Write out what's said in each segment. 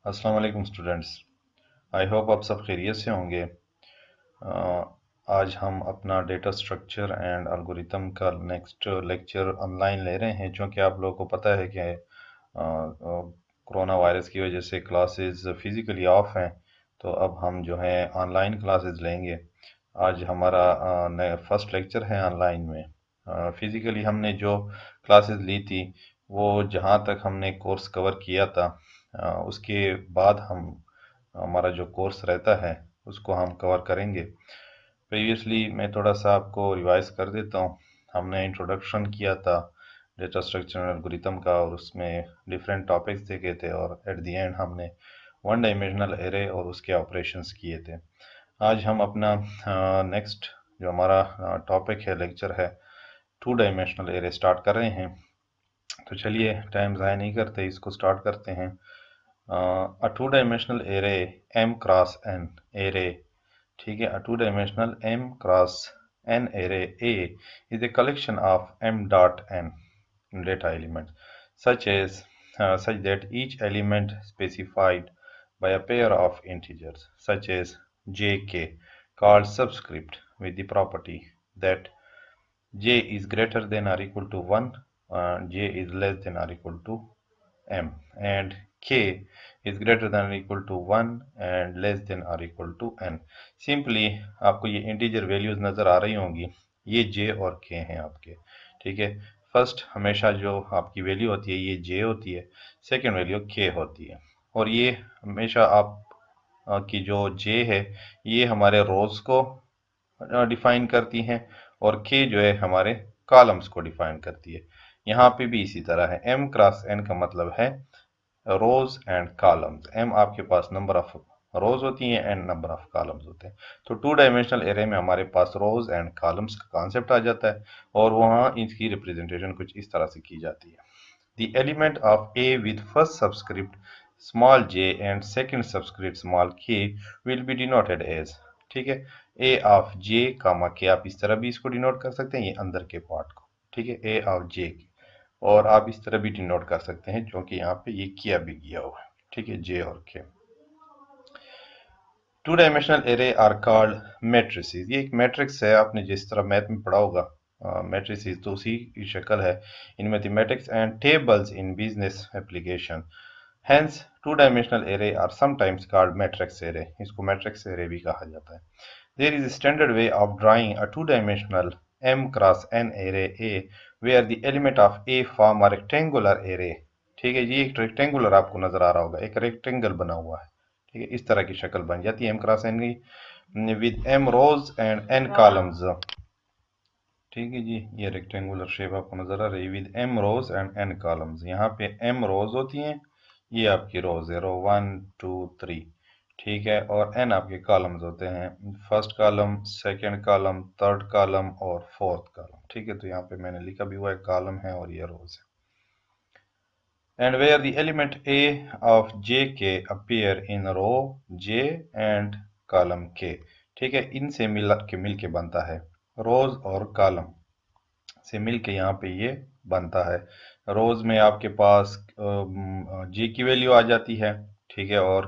अस्सलाम वालेकुम students. I hope आप सब खैरियत से होंगे। आज हम अपना डेटा स्ट्रक्चर एंड एल्गोरिथम का नेक्स्ट लेक्चर ऑनलाइन ले रहे हैं, क्योंकि आप लोगों को पता है कि कोरोना वायरस की वजह से क्लासेस फिज़िकली ऑफ हैं। तो अब हम जो है ऑनलाइन क्लासेस लेंगे। आज हमारा फर्स्ट लेक्चर है ऑनलाइन में। फिज़िकली हमने जो क्लासेस ली थी, वो जहाँ तक हमने कोर्स कवर किया था, उसके बाद हम हमारा जो कोर्स रहता है उसको हम कवर करेंगे। प्रीवियसली मैं थोड़ा सा आपको रिवाइज कर देता हूँ। हमने इंट्रोडक्शन किया था डेटा स्ट्रक्चर एल्गोरिथम का, और उसमें डिफरेंट टॉपिक्स देखे थे, और एट द एंड हमने वन डायमेंशनल एरे और उसके ऑपरेशंस किए थे। आज हम अपना नेक्स्ट जो हमारा टॉपिक है, लेक्चर है, टू डायमेंशनल एरे स्टार्ट कर रहे हैं। तो चलिए टाइम ज़ाया नहीं करते, इसको स्टार्ट करते हैं। A two-dimensional array m cross n array, ठीक है। A two-dimensional m cross n array A is a collection of m dot n data elements, such that each element specified by a pair of integers, such as jk, called subscript, with the property that j is greater than or equal to 1, j is less than or equal to m, and k is greater than or equal to 1 and less than or equal to n। Simply आपको ये integer values नज़र आ रही होंगी, ये j और k हैं आपके, ठीक है। फर्स्ट हमेशा जो आपकी वैल्यू होती है ये j होती है, सेकंड वैल्यू k होती है, और ये हमेशा आप की जो j है ये हमारे रोज को डिफाइन करती हैं, और के जो है हमारे कॉलम्स को डिफाइन करती है। यहाँ पे भी इसी तरह है, m क्रॉस n का मतलब है रोज एंड कॉलम्स। m आपके पास नंबर ऑफ रोज होती हैं, n नंबर ऑफ कॉलम्स होते हैं। तो टू डायमेंशनल एरे में हमारे पास रोज एंड कॉलम्स का कॉन्सेप्ट आ जाता है, और वहाँ इसकी रिप्रेजेंटेशन कुछ इस तरह से की जाती है। The element of A with first subscript small j and second subscript small k will be denoted as, ठीक है। A of j comma k, आप इस तरह भी इसको डिनोट कर सकते हैं, ये अंदर के पार्ट को, ठीक है, A of j के। और आप इस तरह भी डिनोट कर सकते हैं, जो कि यहाँ पे ये किया भी गया हुआ है, ठीक है, j और k। Two dimensional array are called matrices. ये एक मैट्रिक्स है, आपने जिस तरह मैथ में पढ़ा होगा मैट्रिसेस, तो उसी की शक्ल है in mathematics and tables in business application. Hence, two-dimensional array are sometimes called matrix array. इसको matrix array भी कहा जाता है। There is a standard way of drawing a two-dimensional m cross n array A, where the element of A form a rectangular array। ठीक है जी, एक rectangular आपको नजर आ रहा होगा, एक रेक्टेंगल बना हुआ है, ठीक है, इस तरह की शक्ल बन जाती है m क्रॉस n की, with m rows and n columns. ठीक है जी, ये रेक्टेंगुलर शेप आपको नजर आ रही है, with m rows and n columns. यहाँ पे m रोज होती हैं, ये आपकी रोज है, रो 1 2 3, ठीक है, और n आपके कॉलम्स होते हैं, first column, second column, third column और फोर्थ कॉलम, ठीक है। तो यहाँ पे मैंने लिखा भी हुआ है, कॉलम है और ये रोज है। And where the element A of jk appear in row j and column k, ठीक है, इनसे मिल के बनता है, रोज और कॉलम से मिल के यहाँ पे ये बनता है। रोज में आपके पास जे की वैल्यू आ जाती है, ठीक है, और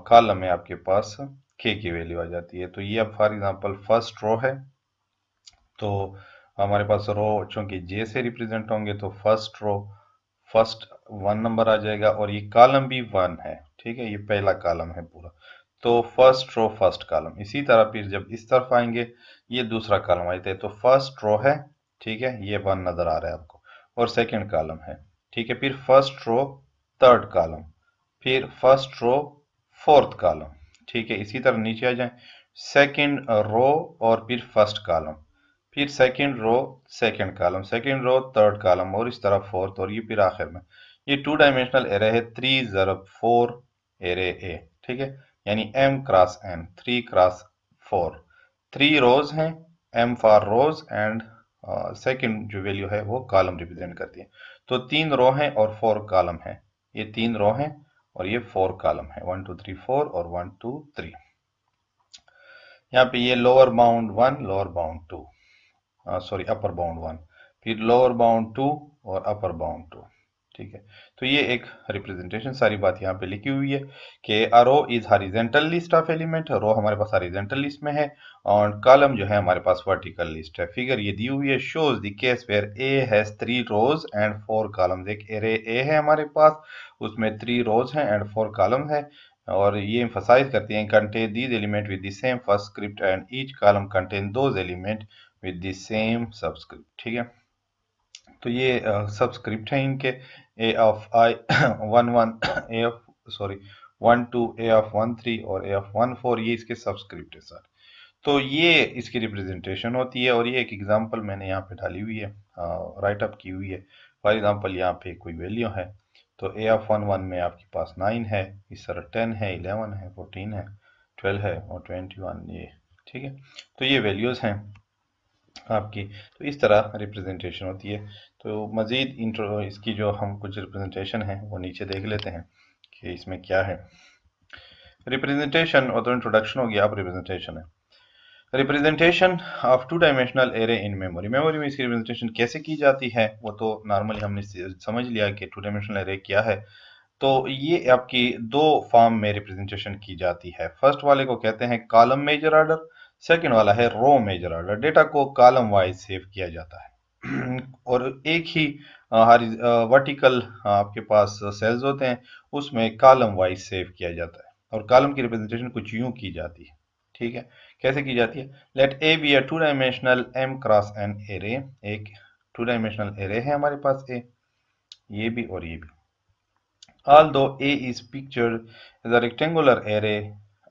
कॉलम में आपके पास के की वैल्यू आ जाती है। तो ये अब फॉर एग्जांपल फर्स्ट रो है, तो हमारे पास रो चूंकि जे से रिप्रेजेंट होंगे, तो फर्स्ट रो फर्स्ट 1 नंबर आ जाएगा, और ये कॉलम भी 1 है, ठीक है, ये पहला कॉलम है पूरा, तो फर्स्ट रो फर्स्ट कॉलम। इसी तरह फिर जब इस तरफ आएंगे, ये दूसरा कॉलम आते हैं, तो फर्स्ट रो है, ठीक है, ये 1 नजर आ रहा है आपको, और सेकंड कॉलम है, ठीक है, फिर फर्स्ट रो थर्ड कॉलम, फिर फर्स्ट रो फोर्थ कॉलम, ठीक है। इसी तरह नीचे आ जाए, सेकंड रो और फिर फर्स्ट कॉलम, फिर second row second column, second row third column, और इस तरह फोर्थ, और ये फिर आखिर में। ये टू डायमेंशनल एरे है, 3 ज़रब 4 एरे ए, ठीक है, यानी m cross n, 3 cross 4, 3 rows हैं, m for rows and second जो वैल्यू है वो कॉलम रिप्रेजेंट करती है। तो 3 रो हैं और 4 कॉलम है, ये 3 रो हैं और ये 4 कॉलम है, 1 2 3 4 और 1 2 3। यहाँ पे ये lower bound 1, lower bound 2, sorry upper bound 1, फिर लोअर बाउंड 2 और अपर बाउंड 2, ठीक है। तो ये एक रिप्रेजेंटेशन, सारी बात यहाँ पे लिखी हुई है कि a row is horizontal list of element, row हमारे पास हॉरिजॉन्टल लिस्ट में है और कॉलम जो है हमारे पास वर्टिकल लिस्ट है। फिगर ये दी हुई है, shows the case where A has 3 rows and 4 columns. एक एरे ए है हमारे पास, उसमें 3 रोज हैं एंड 4 कॉलम है, और ये एम्फसाइज करती हैं contain these element with the same first script and each column contain those element with the same subscript. ठीक है, तो ये सबस्क्रिप्ट है इनके, a of i 1 1, a of sorry 1 2, a of 1 3 और ए ऑफ 1 4, ये इसके सबस्क्रिप्ट है सर। तो ये इसकी रिप्रेजेंटेशन होती है, और ये एक एग्जांपल मैंने यहाँ पे डाली हुई है, राइट अप की हुई है। फॉर एग्जांपल यहाँ पे कोई वैल्यू है, तो ए ऑफ 1 1 में आपके पास 9 है, इस तरह 10 है, 11 है, 14 है, 12 है और 21 ये। ठीक है, तो ये वैल्यूज हैं आपकी। तो इस तरह रिप्रेजेंटेशन होती है। तो मज़ीद इंट्रो इसकी जो हम कुछ रिप्रेजेंटेशन है वो नीचे देख लेते हैं कि इसमें क्या है। रिप्रेजेंटेशन, और तो इंट्रोडक्शन हो गया, अब रिप्रेजेंटेशन है। Representation of 2 dimensional array in memory. Memory में इसकी रिप्रेजेंटेशन कैसे की जाती है वो तो नॉर्मली हमने समझ लिया कि 2 डायमेंशनल एरे क्या है। तो ये आपकी दो फॉर्म में रिप्रेजेंटेशन की जाती है। फर्स्ट वाले को कहते हैं कॉलम मेजर ऑर्डर, सेकंड वाला है रो मेजर ऑर्डर। डेटा को कॉलम वाइज सेव किया जाता है और एक ही वर्टिकल आपके पास सेल्स होते हैं, उसमें कॉलम वाइज सेव किया जाता है, और कॉलम की रिप्रेजेंटेशन कुछ यूं की जाती है। ठीक है, कैसे की जाती है? Let A be a 2 dimensional M cross N array. एक 2 डायमेंशनल एरे है हमारे पास ए, ये भी और ये भी। Although A is pictured as a rectangular array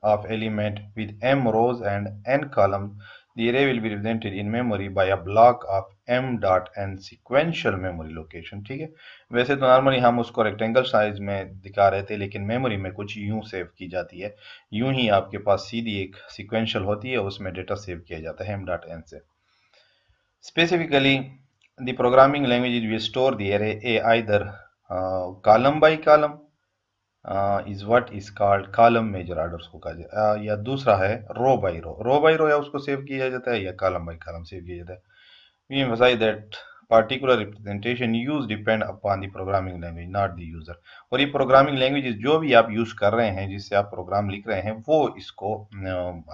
of element with m rows and n columns, the array will be represented in memory by a block of m dot n sequential memory location। ठीक है, वैसे तो normally हम उसको rectangle size में दिखा रहे थे, लेकिन मेमोरी में कुछ यूं सेव की जाती है, यूं ही आपके पास सीधी एक सिक्वेंशियल होती है, उसमें डेटा सेव किया जाता है m dot n से। Specifically, the programming languages will store the array A either column by column is what is called column major orders को कहा जाता है, या दूसरा है रो by rho. Row by rho या उसको सेव किया जाता है, या कॉलम बाई कॉलम सेव किया जाता है। We emphasize that particular representation used depend upon the programming language, not the user। और ये प्रोग्रामिंग लैंग्वेजेस जो भी आप यूज कर रहे हैं, जिससे आप प्रोग्राम लिख रहे हैं, वो इसको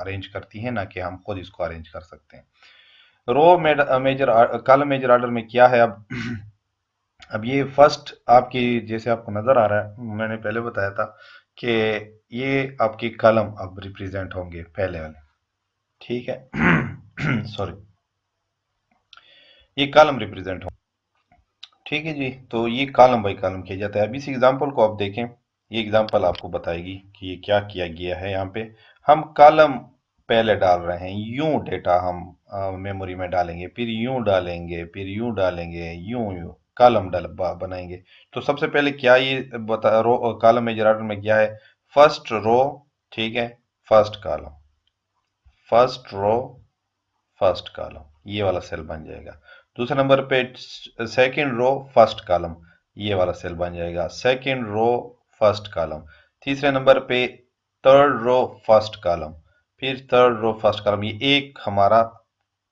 अरेंज करती हैं, ना कि हम खुद इसको अरेंज कर सकते हैं। Row major column major order में क्या है अब ये फर्स्ट आपकी, जैसे आपको नजर आ रहा है, मैंने पहले बताया था कि ये आपकी कॉलम अब रिप्रेजेंट होंगे पहले वाले। ठीक है सॉरी, ये कॉलम रिप्रेजेंट हो। ठीक है जी, तो ये कॉलम बाई कॉलम किया जाता है। अब इस एग्जांपल को आप देखें, ये एग्जांपल आपको बताएगी कि ये क्या किया गया है। यहाँ पे हम कॉलम पहले डाल रहे हैं, यूं डेटा हम मेमोरी में डालेंगे, फिर यूं डालेंगे, फिर यूं डालेंगे, यूं यूं कॉलम बनाएंगे। तो सबसे पहले क्या ये बता रो कॉलम मेजर ऑर्डर में क्या है? फर्स्ट रो, ठीक है, first column, first row, first column, ये वाला सेल बन जाएगा। दूसरे नंबर पे सेकंड रो फर्स्ट कॉलम, ये वाला सेल बन जाएगा, सेकंड रो फर्स्ट कॉलम। तीसरे नंबर पे थर्ड रो फर्स्ट कॉलम, फिर थर्ड रो फर्स्ट कॉलम। ये एक हमारा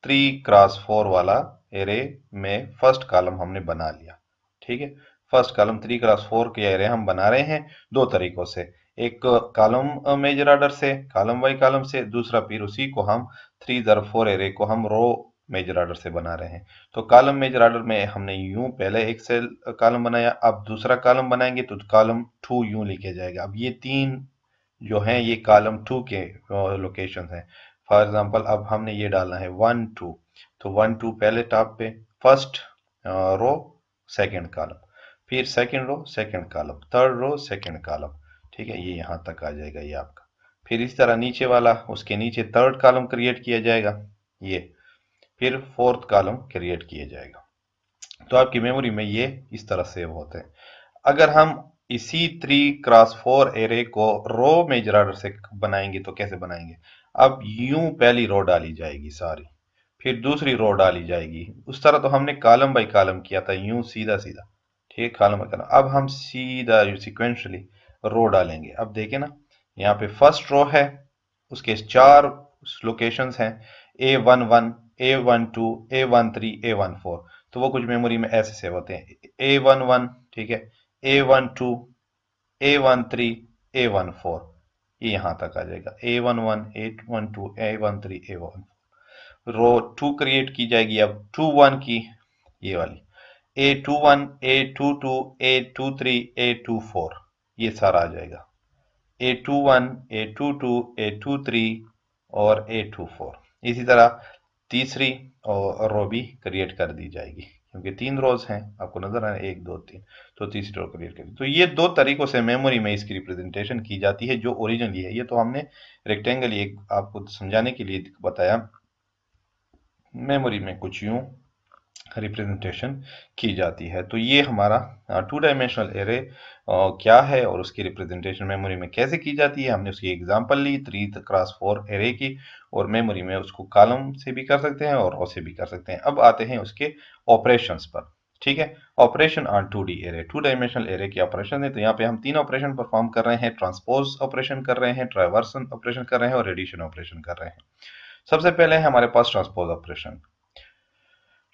3x4 वाला एरे में फर्स्ट कॉलम हमने बना लिया। ठीक है, फर्स्ट कॉलम 3x4 के एरे हम बना रहे हैं दो तरीकों से, एक कॉलम मेजर ऑर्डर से, कॉलम बाई कॉलम से, दूसरा फिर उसी को हम 3x4 एरे को हम रो मेजर ऑर्डर से बना रहे हैं। तो कॉलम मेजर ऑर्डर में हमने यूं पहले एक सेल कॉलम बनाया, अब दूसरा कॉलम बनाएंगे तो कॉलम 2 यूं लिखे जाएगा। अब ये तीन जो हैं ये कॉलम 2 के लोकेशन हैं। फॉर एग्जांपल अब हमने ये डालना है 1 2, तो 1 2 पहले टॉप पे, फर्स्ट रो सेकंड कॉलम, फिर second row second column, third row second column. ठीक है, ये यहाँ तक आ जाएगा ये आपका। फिर इस तरह नीचे वाला, उसके नीचे थर्ड कॉलम क्रिएट किया जाएगा ये, फिर फोर्थ कॉलम क्रिएट किया जाएगा। तो आपकी मेमोरी में ये इस तरह सेव होते हैं। अगर हम इसी 3x4 एरे को रो मेजर ऑर्डर से बनाएंगे तो कैसे बनाएंगे? अब यूं पहली रो डाली जाएगी सारी, फिर दूसरी रो डाली जाएगी। उस तरह तो हमने कॉलम बाई कॉलम किया था, यूं सीधा सीधा। ठीक है, कॉलम बाई कॉलम। अब हम सीधा सिक्वेंशली रो डालेंगे। अब देखें ना, यहाँ पे फर्स्ट रो है, उसके 4 लोकेशंस हैं, A11, A12, A13, A14। तो वो कुछ मेमोरी में ऐसे सेव होते हैं, A11 ठीक है, A12, A13, A14, ये यहां तक आ जाएगा, A11, A12, A13, A14। रो 2 क्रिएट की जाएगी अब 21 की, ये वाली A21, A22, A23, A24, ये सारा आ जाएगा, A21, A22, A23 और A24। इसी तरह तीसरी रो भी क्रिएट कर दी जाएगी, क्योंकि 3 रोज हैं, आपको नजर आ रहा है 1 2 3, तो तीसरी रो क्रिएट कर दी। तो ये 2 तरीकों से मेमोरी में इसकी रिप्रेजेंटेशन की जाती है जो ओरिजिनली है। ये तो हमने रेक्टेंगल एक आपको समझाने के लिए बताया, मेमोरी में कुछ यूं रिप्रेजेंटेशन की जाती है। तो ये हमारा 2 डायमेंशनल एरे क्या है और उसकी रिप्रेजेंटेशन मेमोरी में कैसे की जाती है, हमने उसकी एग्जांपल ली 3x4 एरे की, और मेमोरी में उसको कॉलम से भी कर सकते हैं और रो से भी कर सकते हैं। अब आते हैं उसके ऑपरेशंस पर, ठीक है। Operation on 2D array, 2 dimensional array के ऑपरेशन है। तो यहाँ पे हम 3 ऑपरेशन परफॉर्म कर रहे हैं, ट्रांसपोज ऑपरेशन कर रहे हैं, ट्रावर्सन ऑपरेशन कर रहे हैं और रेडिशन ऑपरेशन कर रहे हैं। सबसे पहले है हमारे पास ट्रांसपोज ऑपरेशन।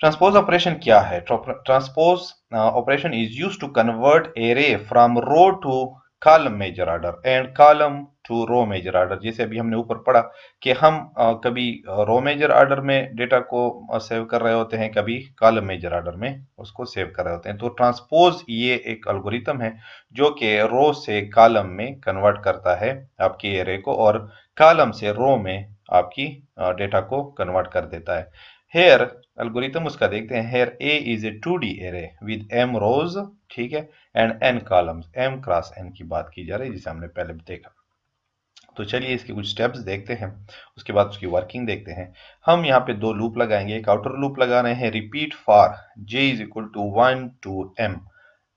ट्रांसपोज ऑपरेशन क्या है? Transpose operation is used to convert array from row to column major order and column to row major order. जैसे अभी हमने ऊपर पढ़ा कि हम कभी रो मेजर ऑर्डर में डेटा को सेव कर रहे होते हैं, कभी कॉलम मेजर ऑर्डर में उसको सेव कर रहे होते हैं। तो ट्रांसपोज ये एक एल्गोरिथम है जो कि रो से कॉलम में कन्वर्ट करता है आपकी एरे को, और कॉलम से रो में आपकी डेटा को कन्वर्ट कर देता है। हेयर एल्गोरिथम उसका देखते हैं। Here A is a 2D array with m rows, ठीक है, and n columns, m cross n की बात की जा रही है जिसे हमने पहले देखा। तो चलिए इसके कुछ स्टेप्स देखते हैं, उसके बाद उसकी वर्किंग देखते हैं। हम यहाँ पे 2 लूप लगाएंगे। एक आउटर लूप लगा रहे हैं, repeat for j is equal to 1 to m।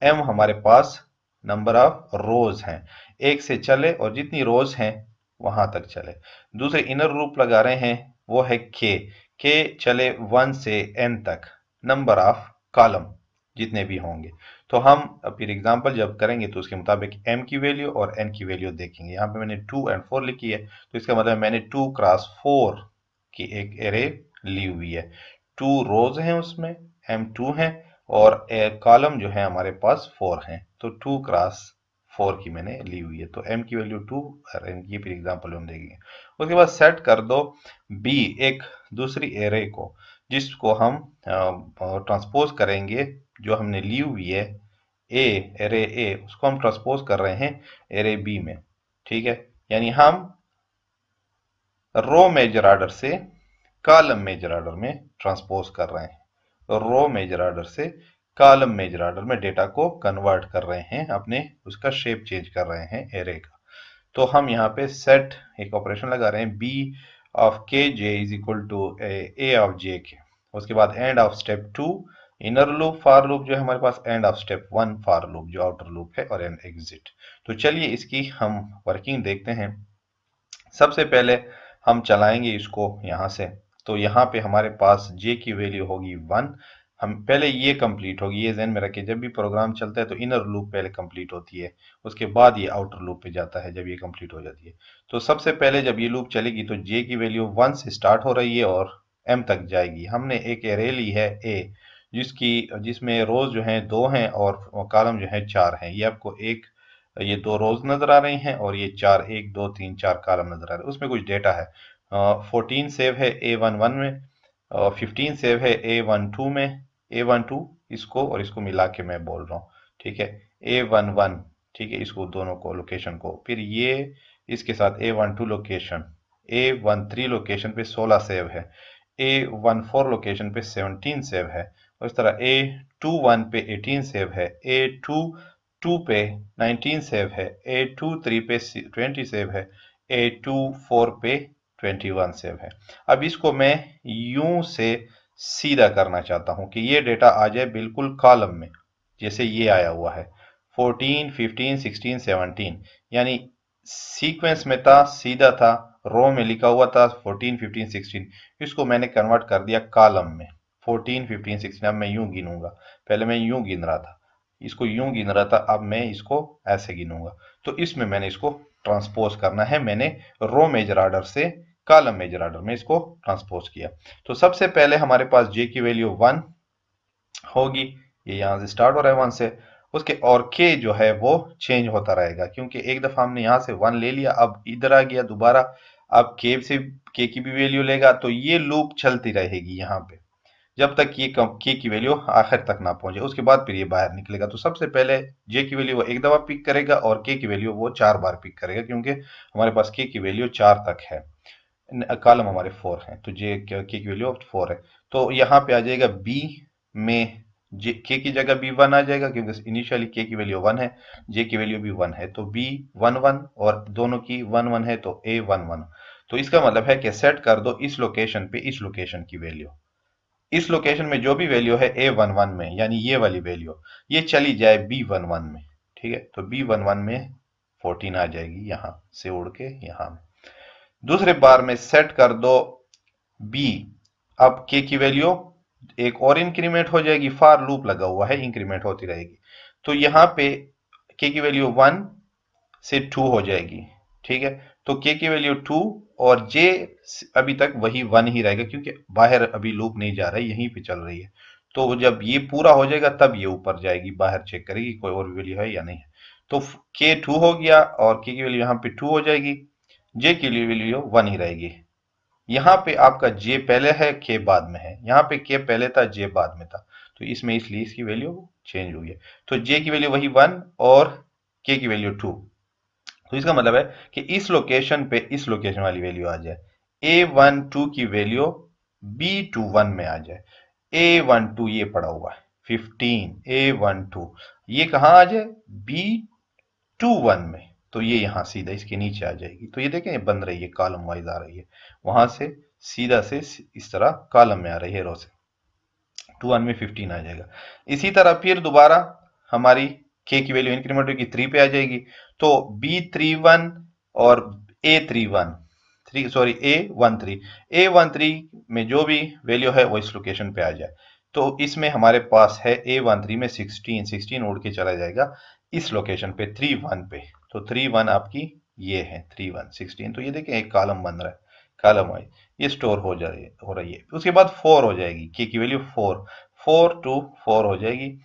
m हमारे पास नंबर ऑफ रोज हैं, एक से चले और जितनी रोज हैं वहां तक चले। दूसरे इनर लूप लगा रहे हैं, वो है k चले 1 से n तक, नंबर ऑफ कॉलम जितने भी होंगे। तो हम फिर एग्जांपल जब करेंगे तो उसके मुताबिक m की वैल्यू और n की वैल्यू देखेंगे। यहाँ पे मैंने 2 और 4 लिखी है, तो इसका मतलब मैंने 2 क्रॉस 4 की एक एरे ली हुई है। 2 रोज हैं उसमें, m2 है, और कॉलम जो है हमारे पास 4 हैं, तो 2 क्रॉस 4 की मैंने ली हुई है। तो m की वैल्यू 2 और n की फिर एग्जांपल हम देखेंगे। उसके बाद सेट कर दो b, एक दूसरी एरे को जिसको हम ट्रांसपोज करेंगे, जो हमने ली हुई है ए, एरे ए, उसको हम ट्रांसपोज कर रहे हैं एरे बी में, ठीक है। यानी हम रो मेजर ऑर्डर से कॉलम मेजर ऑर्डर में ट्रांसपोज कर रहे हैं, तो रो मेजर ऑर्डर से कॉलम मेजर ऑर्डर में डेटा को कन्वर्ट कर रहे हैं, अपने उसका शेप चेंज कर रहे हैं एरे का। तो हम यहाँ पे सेट एक ऑपरेशन लगा रहे हैं, b of k j is equal to a of j k. उसके बाद end of step 2 inner loop for loop जो है हमारे पास, end of step 1 for loop जो आउटर लूप है, और एंड एग्जिट। तो चलिए इसकी हम वर्किंग देखते हैं। सबसे पहले हम चलाएंगे इसको यहाँ से, तो यहाँ पे हमारे पास j की वैल्यू होगी 1। हम पहले ये कंप्लीट होगी, ये ध्यान में रखें, जब भी प्रोग्राम चलता है तो इनर लूप पहले कंप्लीट होती है, उसके बाद ये आउटर लूप पे जाता है जब ये कंप्लीट हो जाती है। तो सबसे पहले जब ये लूप चलेगी तो j की वैल्यू 1 से स्टार्ट हो रही है और m तक जाएगी। हमने एक एरे ली है a, जिसमें रोज जो है 2 हैं और कॉलम जो है 4 हैं। ये आपको एक, ये 2 रोज नजर आ रही हैं और ये 4, 1 2 3 4 कॉलम नजर आ रहे हैं। उसमें कुछ डेटा है, 14 सेव है A11 में, 15 सेव है A12 में, A12 इसको और इसको मिला के मैं बोल रहा हूँ, ठीक है, A11, ठीक है, इसको दोनों को लोकेशन को, फिर ये इसके साथ A12 लोकेशन, A13 लोकेशन पे 16 सेव है, A14 लोकेशन पे 17 सेव है, और इस तरह A21 पे 18 सेव है, A22 पे 19 सेव है, A23 पे 20 सेव है, A24 पे 21 सेव है। अब इसको मैं यूं से सीधा करना चाहता हूं कि ये डेटा आ जाए बिल्कुल कॉलम में, जैसे ये आया हुआ है 14, 15, 16, 17, यानी सीक्वेंस में था, सीधा था, रो में लिखा हुआ था 14, 15, 16, इसको मैंने कन्वर्ट कर दिया कॉलम में 14, 15, 16। अब मैं यूं गिनूंगा, पहले मैं यूं गिन रहा था, इसको यूं गिन रहा था, अब मैं इसको ऐसे गिनूंगा। तो इसमें मैंने इसको ट्रांसपोज करना है, मैंने रो मेजर ऑर्डर से कॉलम मेजर ऑर्डर में इसको ट्रांसपोज किया। तो सबसे पहले हमारे पास j की वैल्यू 1 होगी, ये यहां से स्टार्ट हो रहा है 1 से, उसके और के जो है वो चेंज होता रहेगा, क्योंकि एक दफा हमने यहाँ से 1 ले लिया, अब इधर आ गया दोबारा, अब के से के की भी वैल्यू लेगा, तो ये लूप चलती रहेगी यहाँ पे जब तक ये के की वैल्यू आखिर तक ना पहुंचे, उसके बाद फिर ये बाहर निकलेगा। तो सबसे पहले जे की वैल्यू वो एक दफा पिक करेगा और के की वैल्यू वो 4 बार पिक करेगा, क्योंकि हमारे पास के की वैल्यू 4 तक है, कॉलम हमारे 4 हैं, तो जे के की वैल्यू 4 है। तो यहाँ पे आ जाएगा बी में जे के की जगह बी 1 आ जाएगा, क्योंकि इनिशियली के की वैल्यू 1 है, जे की वैल्यू भी 1 है, तो बी 1 1 और दोनों की 1 1 है, तो ए 1 1। तो इसका मतलब है कि सेट कर दो इस लोकेशन पे इस लोकेशन की वैल्यू, इस लोकेशन में जो भी वैल्यू है A11 में, यानी ये वाली वैल्यू, ये चली जाए B11 में। ठीक है, तो B11 में 14 आ जाएगी, यहां से उड़ के यहां। दूसरे बार में सेट कर दो B, अब K की वैल्यू एक और इंक्रीमेंट हो जाएगी, फॉर लूप लगा हुआ है, इंक्रीमेंट होती रहेगी। तो यहां पे K की वैल्यू 1 से 2 हो जाएगी। ठीक है, तो के की वैल्यू 2 और जे अभी तक वही 1 ही रहेगा, क्योंकि बाहर अभी लूप नहीं जा रहा है, यहीं पे चल रही है। तो जब ये पूरा हो जाएगा तब ये ऊपर जाएगी, बाहर चेक करेगी कोई और वैल्यू है या नहीं है। तो के 2 हो गया और के की वैल्यू यहाँ पे 2 हो जाएगी, जे की वैल्यू 1 ही रहेगी। यहाँ पे आपका जे पहले है, के बाद में है, यहाँ पे के पहले था, जे बाद में था, तो इसमें इसलिए इसकी वैल्यू चेंज हुई है। तो जे की वैल्यू वही 1 और के की वैल्यू 2। तो इसका मतलब है कि इस लोकेशन पे इस लोकेशन वाली वैल्यू आ जाए, A12 की वैल्यू B21 में आ जाए। A12 ये पड़ा हुआ है 15, A12 ये कहां आ जाए B21 में, तो ये यहां सीधा इसके नीचे आ जाएगी। तो ये देखें, ये बन रही है, कॉलम वाइज आ रही है, वहां से सीधा से इस तरह कॉलम में आ रही है, रो से 21 में 15 आ जाएगा। इसी तरह फिर दोबारा हमारी के की वैल्यू इंक्रीमेंट होगी, 3 पे आ जाएगी, तो B31 और A31 A13 में जो भी वैल्यू है वो इस लोकेशन पे आ जाए। तो इसमें हमारे पास है A13 में 16 उड़ के चला जाएगा इस लोकेशन पे 31 पे, तो 31 आपकी ये है 31 16, तो ये देखें एक कॉलम बन रहा है, कॉलम वाइज ये स्टोर हो रही है। उसके बाद 4 हो जाएगी, के की वैल्यू 4 4 टू 4 हो जाएगी।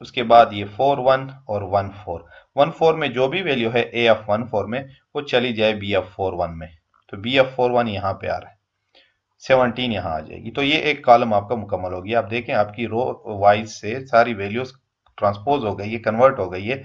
उसके बाद ये 4 1 और 1 4, 1 4 में जो भी वैल्यू है ए एफ 1 4 में वो चली जाए बी एफ 4 1 में, तो बी एफ 4 1 यहाँ पे आ रहा है, 17 यहाँ आ जाएगी। तो ये एक कॉलम आपका मुकम्मल हो गया। आप देखें आपकी रो वाइज से सारी वैल्यूज ट्रांसपोज हो गई है, कन्वर्ट हो गई है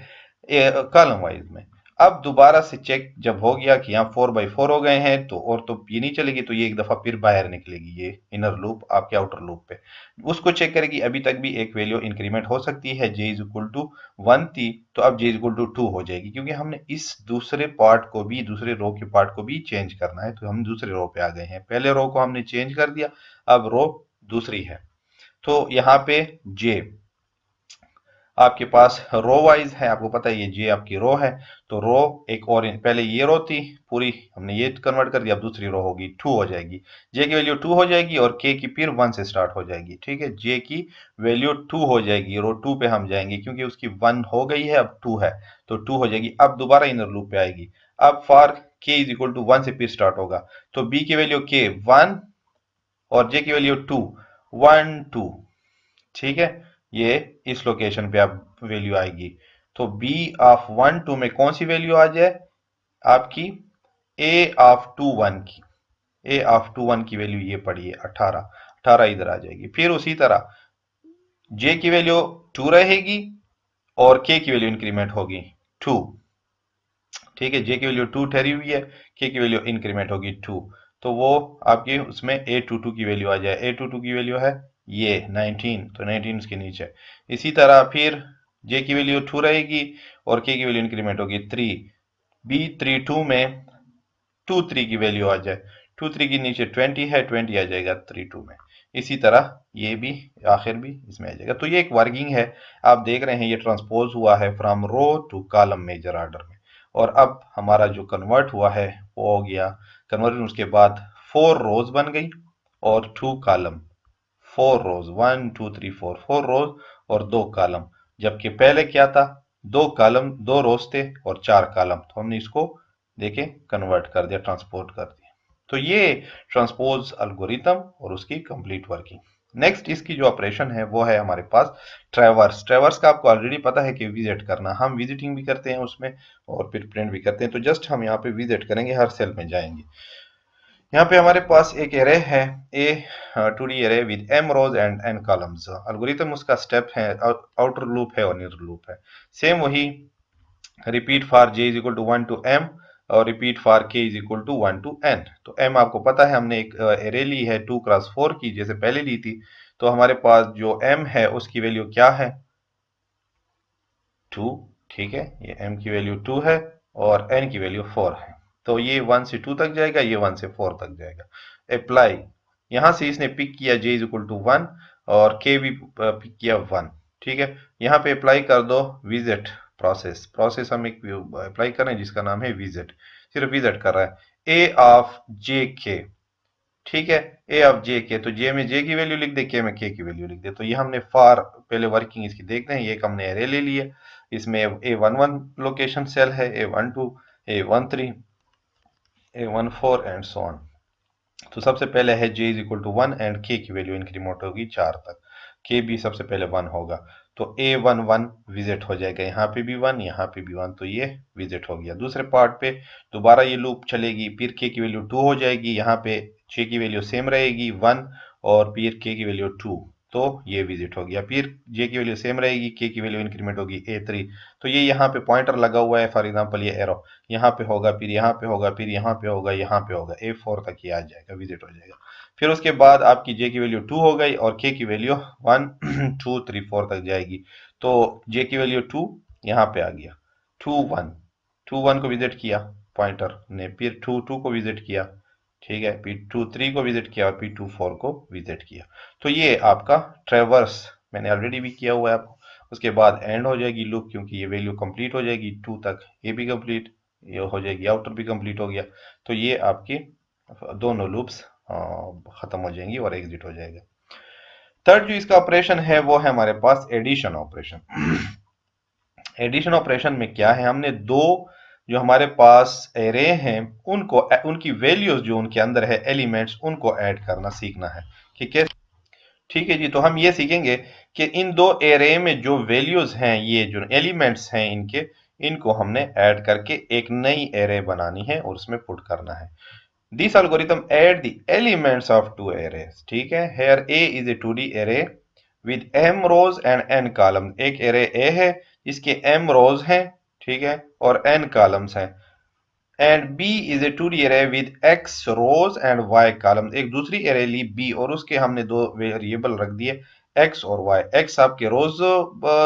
कॉलम वाइज में। अब दोबारा से चेक जब हो गया कि यहाँ 4 by 4 हो गए हैं, तो और तो ये नहीं चलेगी, तो ये एक दफा फिर बाहर निकलेगी, ये इनर लूप आपके आउटर लूप पे उसको चेक करेगी। अभी तक भी एक वैल्यू इंक्रीमेंट हो सकती है, जे इज इक्वल टू 1 थी, तो अब जे इज इक्वल टू 2 हो जाएगी, क्योंकि हमने इस दूसरे पार्ट को भी, दूसरे रो के पार्ट को भी चेंज करना है। तो हम दूसरे रो पे आ गए हैं, पहले रो को हमने चेंज कर दिया, अब रो दूसरी है। तो यहाँ पे जे आपके पास रो वाइज है, आपको पता है ये जे आपकी रो है, तो रो एक और पहले ये रो थी पूरी, हमने ये कन्वर्ट कर दिया, अब दूसरी रो होगी 2 हो जाएगी, जे की वैल्यू 2 हो जाएगी और के की फिर 1 से स्टार्ट हो जाएगी। ठीक है, जे की वैल्यू 2 हो जाएगी, रो 2 पे हम जाएंगे, क्योंकि उसकी 1 हो गई है, अब 2 है, तो 2 हो जाएगी। अब दोबारा इनर लूप पे आएगी, अब फॉर के इज इक्वल टू 1 से फिर स्टार्ट होगा, तो बी की वैल्यू के 1 और जे की वैल्यू 2 1 2। ठीक है, ये इस लोकेशन पे आप वैल्यू आएगी, तो बी ऑफ 1 2 में कौन सी वैल्यू आ जाए आपकी ए ऑफ 2 1 की, ए ऑफ 2 1 की वैल्यू ये पड़ी है 18, 18 इधर आ जाएगी। फिर उसी तरह जे की वैल्यू 2 रहेगी और के की वैल्यू इंक्रीमेंट होगी 2। ठीक है, जे की वैल्यू 2 ठहरी हुई है, के की वैल्यू इंक्रीमेंट होगी 2, तो वो आपकी उसमें A22 की वैल्यू आ जाए। A22 की वैल्यू है ये 19, तो 19 उसके नीचे। इसी तरह फिर जे की वैल्यू 2 रहेगी और के की वैल्यू इंक्रीमेंट होगी 3, B32 में 2 3 की वैल्यू आ जाए, 2 3 के नीचे 20 है, 20 आ जाएगा 3 2 में। इसी तरह ये भी आखिर भी इसमें आ जाएगा। तो ये एक वर्किंग है, आप देख रहे हैं ये ट्रांसपोज हुआ है from row to column major order में। और अब हमारा जो कन्वर्ट हुआ है वो हो गया कन्वर्जन, उसके बाद 4 रोज बन गई और 2 कॉलम, 4 रोज 1 2 3 4, 4 रोज और 2 कॉलम, जबकि पहले क्या था 2 कॉलम 2 रोज थे और 4 कॉलम, तो हमने इसको देखें कन्वर्ट कर दिया, ट्रांसपोर्ट कर दिया। तो ये ट्रांसपोज अल्गोरिथम और उसकी कंप्लीट वर्किंग। नेक्स्ट इसकी जो ऑपरेशन है वो है हमारे पास ट्रैवर्स। ट्रैवर्स का आपको ऑलरेडी पता है कि विजिट करना, हम विजिटिंग भी करते हैं उसमें और फिर प्रिंट भी करते हैं। तो जस्ट हम यहाँ पे विजिट करेंगे, हर सेल में जाएंगे। यहाँ पे हमारे पास एक एरे है, a 2D array with m rows and n columns. Algorithm उसका स्टेप है, आउटर लूप है और इनर लूप है। सेम वही repeat for j is equal to 1 to m और repeat for k is equal to 1 to n। तो m आपको पता है, हमने एक एरे ली है 2x4 की, जैसे पहले ली थी। तो हमारे पास जो m है उसकी वैल्यू क्या है, 2। ठीक है, ये m की वैल्यू 2 है और n की वैल्यू 4 है। तो ये 1 से 2 तक जाएगा, ये 1 से 4 तक जाएगा। अप्लाई, यहां से इसने पिक किया j इज इक्वल टू 1 और k भी पिक किया 1। ठीक है, यहाँ पे अप्लाई कर दो विजिट प्रोसेस हम एक अप्लाई कर रहे हैं जिसका नाम है विजिट। सिर्फ विजिट कर रहा है ए ऑफ जे के। ठीक है, ए ऑफ जे के, तो जे में जे की वैल्यू लिख दे, के में के की वैल्यू लिख दे। तो ये हमने फॉर पहले वर्किंग इसकी देखते हैं। ये एक हमने एरे ले लिया, इसमें A11 लोकेशन सेल है, A12, A13, A14 and so on. तो सबसे पहले है j is equal to 1 and k की वैल्यू इंक्रीमेंट होगी 4 तक, k भी सबसे पहले 1 होगा। तो A11 विजिट हो जाएगा, यहाँ पे भी 1, यहाँ पे भी 1, तो ये विजिट हो गया। दूसरे पार्ट पे दोबारा ये लूप चलेगी, फिर k की वैल्यू 2 हो जाएगी, यहाँ पे j की वैल्यू सेम रहेगी 1 और फिर k की वैल्यू 2, तो ये विजिट हो गया। फिर j की वैल्यू सेम रहेगी, k की वैल्यू इंक्रीमेंट होगी A3। तो ये यहाँ पे पॉइंटर लगा हुआ है, फॉर एग्जांपल ये एरो यहाँ पे होगा, फिर यहाँ पे होगा, फिर यहाँ पे होगा, यहाँ पे होगा, A4 तक ये आ जाएगा, विजिट हो जाएगा। फिर उसके बाद आपकी j की वैल्यू 2 हो गई और k की वैल्यू 1 2 3 4 तक जाएगी। तो j की वैल्यू 2 यहाँ पे आ गया, 2 1, 2 1 को विजिट किया पॉइंटर ने, फिर 2 2 को विजिट किया। ठीक है, फिर 2 3 को विजिट किया और फिर 2 4 को विजिट किया। तो ये आपका ट्रेवर्स मैंने ऑलरेडी भी किया हुआ है आपको। उसके बाद एंड हो जाएगी लूप, क्योंकि ये वैल्यू कंप्लीट हो जाएगी 2 तक, ये भी कंप्लीट ये हो जाएगी, आउटर भी कंप्लीट हो गया। तो ये आपकी दोनों लूप्स खत्म हो जाएंगी और एग्जिट हो जाएगा। थर्ड जो इसका ऑपरेशन है वो है हमारे पास एडिशन ऑपरेशन। एडिशन ऑपरेशन में क्या है, हमने दो जो हमारे पास एरे हैं उनको उनकी वैल्यूज जो उनके अंदर है एलिमेंट्स, उनको ऐड करना सीखना है कि कैसे। ठीक है जी, तो हम ये सीखेंगे कि इन दो एरे में जो वैल्यूज हैं, ये जो एलिमेंट्स हैं इनके, इनको हमने ऐड करके एक नई एरे बनानी है और उसमें पुट करना है। This algorithm add the elements of two arrays. ठीक है, here A is a 2D array with m rows and n column. एक एरे ए है जिसके m रोज हैं, ठीक है, और n कॉलम्स हैं। And B is a 2D array with x rows and y column. एक दूसरी एरे ली B और उसके हमने दो वेरिएबल रख दिए x और y। x आपके रोज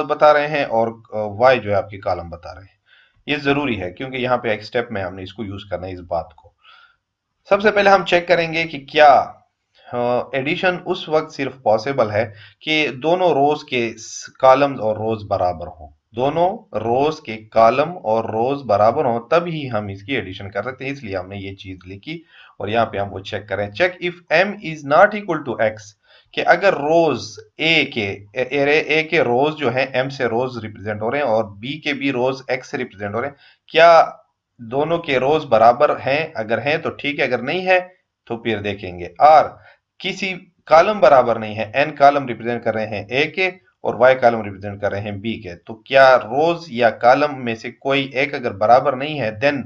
बता रहे हैं और y जो है आपके कॉलम बता रहे हैं। ये जरूरी है क्योंकि यहाँ पे एक स्टेप में हमने इसको यूज करना है इस बात को। सबसे पहले हम चेक करेंगे कि क्या एडिशन उस वक्त सिर्फ पॉसिबल है कि दोनों रोज के कॉलम्स और रोज बराबर हों। दोनों रोज के कॉलम और रोज बराबर हों तभी हम इसकी एडिशन कर सकते हैं, इसलिए हमने ये चीज लिखी। और यहाँ पे हम वो चेक करें, check if m is not equal to x, कि अगर रोज ए के एरे ए के रोज जो है m से रोज रिप्रेजेंट हो रहे हैं और b के भी रोज x से रिप्रेजेंट हो रहे हैं, क्या दोनों के रोज बराबर हैं? अगर हैं तो ठीक है, अगर नहीं है तो फिर देखेंगे। और किसी कॉलम बराबर नहीं है, n कॉलम रिप्रेजेंट कर रहे हैं a के और y कॉलम रिप्रेजेंट कर रहे हैं b के, तो क्या रोज या कॉलम में से कोई एक अगर बराबर नहीं है, then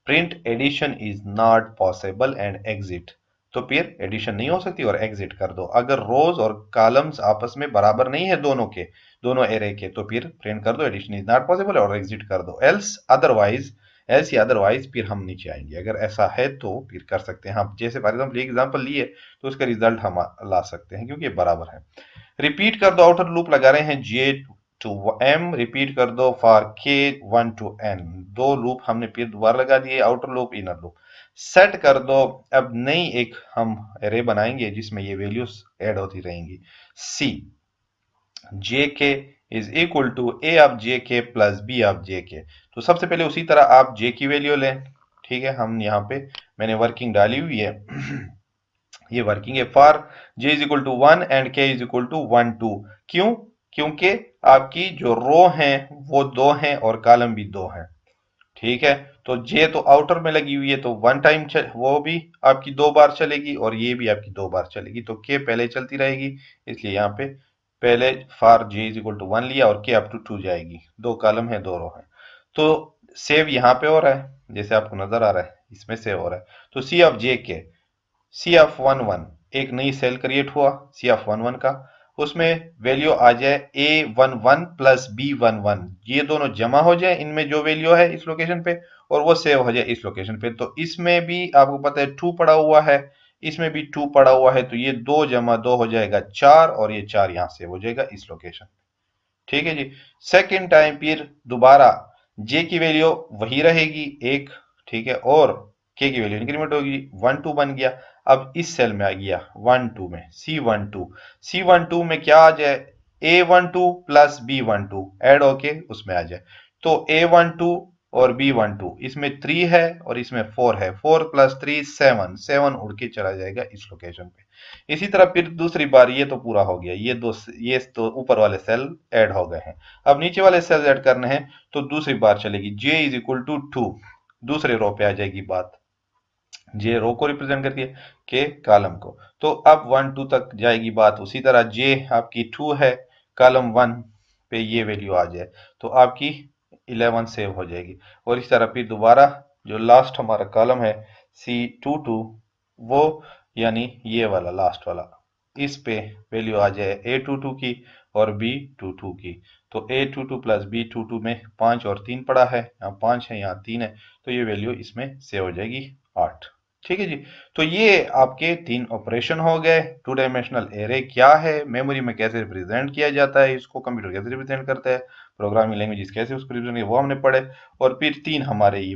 print addition is not possible and exit. तो फिर एडिशन नहीं हो सकती और एग्जिट कर दो। अगर रोज और कॉलम्स आपस में बराबर नहीं है दोनों के, दोनों एरे के, तो फिर प्रिंट कर दो एडिशन इज नॉट पॉसिबल और एग्जिट कर दो। एल्स अदरवाइज, एल्स या अदरवाइज फिर हम नीचे आएंगे। अगर ऐसा है तो फिर कर सकते हैं हम, जैसे फॉर एग्जांपल एग्जांपल लिए तो उसका रिजल्ट हम ला सकते हैं क्योंकि ये बराबर है। रिपीट कर दो, आउटर लूप लगा रहे हैं j टू m, रिपीट कर दो फॉर k 1 टू n। दो लूप हमने फिर दोबारा लगा दिए, outer loop inner loop. Set कर दो, अब नई एक हम एरे बनाएंगे जिसमें ये वैल्यूज ऐड होती रहेंगी। c jk is equal to a of jk plus b of jk। तो सबसे पहले उसी तरह आप j की वैल्यू लें। ठीक है, हम यहाँ पे मैंने वर्किंग डाली हुई है। ये वर्किंग है for j is equal to 1 and k is equal to 1 2। क्यों? क्योंकि आपकी जो रो हैं वो 2 हैं और कॉलम भी 2 हैं। ठीक है। तो जे तो आउटर में लगी हुई है, तो वन टाइम वो भी आपकी 2 बार चलेगी और ये भी आपकी 2 बार चलेगी, तो के पहले चलती रहेगी, इसलिए यहाँ पे पहले for J is equal to 1 लिया और के अप टू 2 जाएगी। 2 कॉलम है, 2 रो है। तो सेव यहाँ पे हो रहा है, जैसे आपको नजर आ रहा है इसमें सेव हो रहा है। तो सी ऑफ जे के, सी ऑफ 1 1, एक नई सेल क्रिएट हुआ सी ऑफ 1 1 का, उसमें वैल्यू आ जाए A11 प्लस B11, ये दोनों जमा हो जाए इनमें जो वैल्यू है इस लोकेशन पे, और वो सेव हो जाए इस लोकेशन पे। तो इसमें भी आपको पता है 2 पड़ा हुआ है, इसमें भी 2 पड़ा हुआ है, तो ये 2 जमा 2 हो जाएगा 4, और ये 4 यहां सेव हो जाएगा इस लोकेशन। ठीक है जी। सेकेंड टाइम फिर दोबारा जे की वैल्यू वही रहेगी एक, ठीक है, और के की वैल्यू इंक्रीमेंट होगी, 1 2 बन गया। अब इस सेल में आ गया 1 2 में C12 में क्या आ जाए, A12 प्लस B12 ऐड होके उसमें आ जाए। तो A12 और B12 इसमें 3 है और इसमें 4 है, 4 प्लस 3 7, 7 उड़ के चला जाएगा इस लोकेशन पे। इसी तरह फिर दूसरी बार ये तो पूरा हो गया, ये तो ऊपर वाले सेल ऐड हो गए हैं। अब नीचे वाले सेल ऐड करने हैं, तो दूसरी बार चलेगी जे इज इक्वल टू 2, दूसरे रो पे आ जाएगी बात। जे रो को रिप्रेजेंट करती है, के कॉलम को। तो अब 1 2 तक जाएगी बात। उसी तरह जे आपकी 2 है, कॉलम 1 पे ये वैल्यू आ जाए तो आपकी 11 सेव हो जाएगी। और इस तरह फिर दोबारा जो लास्ट हमारा कॉलम है C22, वो यानी ये वाला लास्ट वाला, इस पे वैल्यू आ जाए A22 की और B22 की। तो A22 प्लस B22 में 5 और 3 पड़ा है, यहाँ 5 है यहाँ 3 है, तो ये वैल्यू इसमें सेव हो जाएगी 8। ठीक है जी। तो ये आपके 3 ऑपरेशन हो गए। 2 डायमेंशनल एरे क्या है, मेमोरी में कैसे रिप्रेजेंट किया जाता है, इसको कंप्यूटर कैसे रिप्रेजेंट करता है, प्रोग्रामिंग लैंग्वेजेस कैसे उसको रिप्रेजेंट किया वो हमने पढ़े, और फिर 3 हमारे ये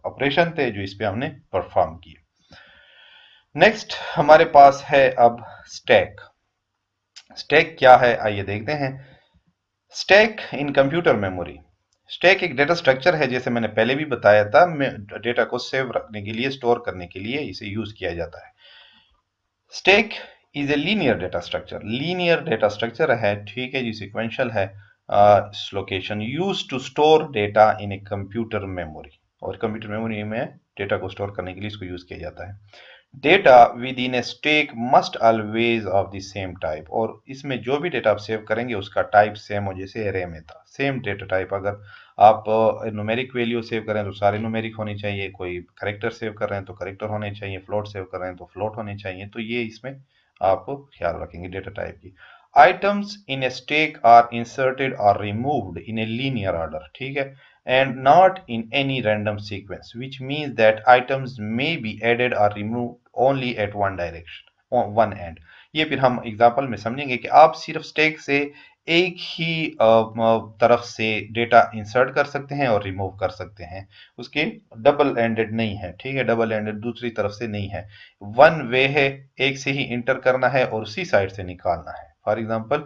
ऑपरेशन थे जो इस पे हमने परफॉर्म किए। नेक्स्ट हमारे पास है अब स्टैक। स्टैक क्या है आइए देखते हैं। स्टैक इन कंप्यूटर मेमोरी। स्टैक एक डेटा स्ट्रक्चर है, जैसे मैंने पहले भी बताया था, डेटा को सेव रखने के लिए, स्टोर करने के लिए इसे यूज किया जाता है। Stack is a linear data structure, linear data structure है, ठीक है जी, सिक्वेंशियल है। Location use to store data in a computer memory, और कंप्यूटर मेमोरी में डेटा को स्टोर करने के लिए इसको यूज किया जाता है। Data within a stack must always of the same type, और इसमें जो भी डेटा आप सेव करेंगे उसका टाइप सेम हो, जैसे एरे में था सेम डेटा टाइप। अगर आप न्यूमेरिक वैल्यू सेव कर रहे हैं तो सारे न्यूमेरिक होने चाहिए, कोई करेक्टर सेव कर रहे हैं तो करेक्टर होने चाहिए, फ्लोट सेव कर रहे हैं तो फ्लोट होने चाहिए। तो ये इसमें आप ख्याल रखेंगे डेटा टाइप की। Items in a stack are inserted और removed in a linear order, ठीक है, and not in any random sequence, which means that items may be added or removed only at one direction, on one end। ये फिर हम example में समझेंगे कि आप सिर्फ स्टैक से एक ही तरफ से डेटा इंसर्ट कर सकते हैं और रिमूव कर सकते हैं, उसके डबल एंडेड नहीं है, ठीक है, डबल एंडेड दूसरी तरफ से नहीं है, वन वे है, एक से ही इंटर करना है और उसी साइड से निकालना है। फॉर एग्जांपल